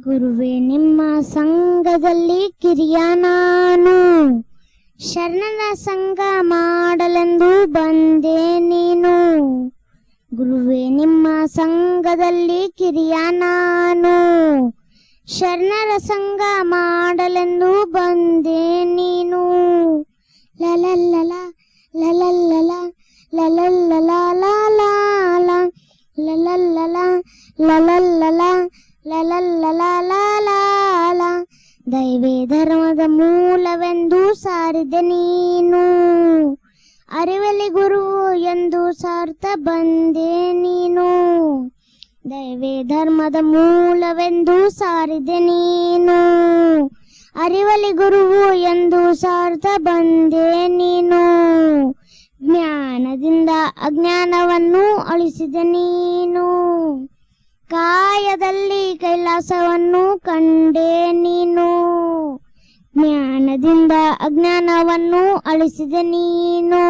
ಗುರುವೇ ನಿಮ್ಮ ಸಂಘದಲ್ಲಿ ಕಿರಿಯ ನಾನು, ಶರಣರ ಸಂಘ ಮಾಡಲೆಂದು ಬಂದೆ ನೀನು. ಗುರುವೇ ನಿಮ್ಮ ಸಂಘದಲ್ಲಿ ಕಿರಿಯ ನಾನು, ಶರಣರ ಸಂಘ ಮಾಡಲೆಂದು ಬಂದೆ ನೀನು. ಲಲಲ್ಲಲ ಲಲಲ್ಲಲ ಲಲಲ್ಲಲ ಲಾಲ ಲಲಲ್ಲಲ ಲಲಲ್ಲಲ ಲಲಲ್ಲಲ. ದೈವೇ ಧರ್ಮದ ಮೂಲವೆಂದು ಸಾರಿದೆ ನೀನು, ಅರಿವಲಿ ಗುರು ಎಂದು ಸಾರ್ಥ ಬಂದೆ ನೀನು. ದೈವೇ ಧರ್ಮದ ಮೂಲವೆಂದು ಸಾರಿದೆ ನೀನು, ಅರಿವಲಿ ಗುರುವು ಎಂದು ಸಾರ್ಥ ಬಂದೆ ನೀನು. ಜ್ಞಾನದಿಂದ ಅಜ್ಞಾನವನ್ನು ಅಳಿಸಿದೆ ನೀನು, ಕಾಯದಲ್ಲಿ ಕೈಲಾಸವನ್ನು ಕಂಡೆ ನೀನು. ಜ್ಞಾನದಿಂದ ಅಜ್ಞಾನವನ್ನು ಅಳಿಸಿದೆ ನೀನು,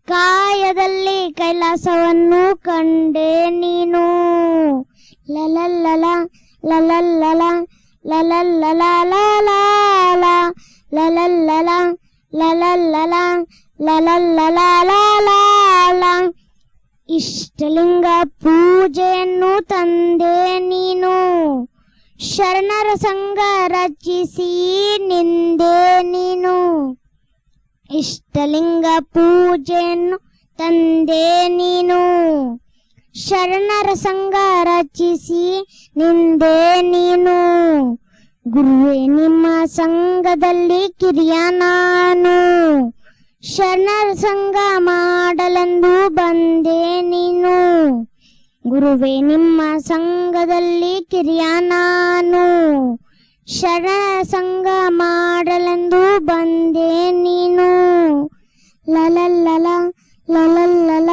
ಕಾಯದಲ್ಲಿ ಕೈಲಾಸವನ್ನು ಕಂಡೆ ನೀನು. ಲಲಲ್ಲಲ ಲಲಲ್ಲಲ ಲಲಲ್ಲಲ ಲಾಲ ಲಲಲ್ಲಲ ಲಲಲ್ಲಲ ಲಲಲ್ಲಲ. ಇಷ್ಟಲಿಂಗ ಪೂಜೆಯನ್ನು ತಂದೆ ನೀನು, ಶರಣರ ಸಂಘ ರಚಿಸಿ ನಿಂದೆ ನೀನು. ಇಷ್ಟಲಿಂಗ ಪೂಜೆಯನ್ನು ತಂದೆ ನೀನು, ಶರಣರ ಸಂಘ ರಚಿಸಿ ನಿಂದೆ ನೀನು. ಗುರುವೇ ನಿಮ್ಮ ಸಂಘದಲ್ಲಿ ಕಿರಿಯ ನಾನು, ಶರಣರ ಸಂಘ ಮಾಡಲೆಂದು ಬಂದೆ ನೀನು. ಗುರುವೇ ನಿಮ್ಮ ಸಂಘದಲ್ಲಿ ಕಿರಿಯ ನಾನು, ಶರಣರ ಸಂಘ ಮಾಡಲೆಂದು ಬಂದೆ ನೀನು. ಲಲಲ್ಲಲ ಲಲಲ್ಲಲ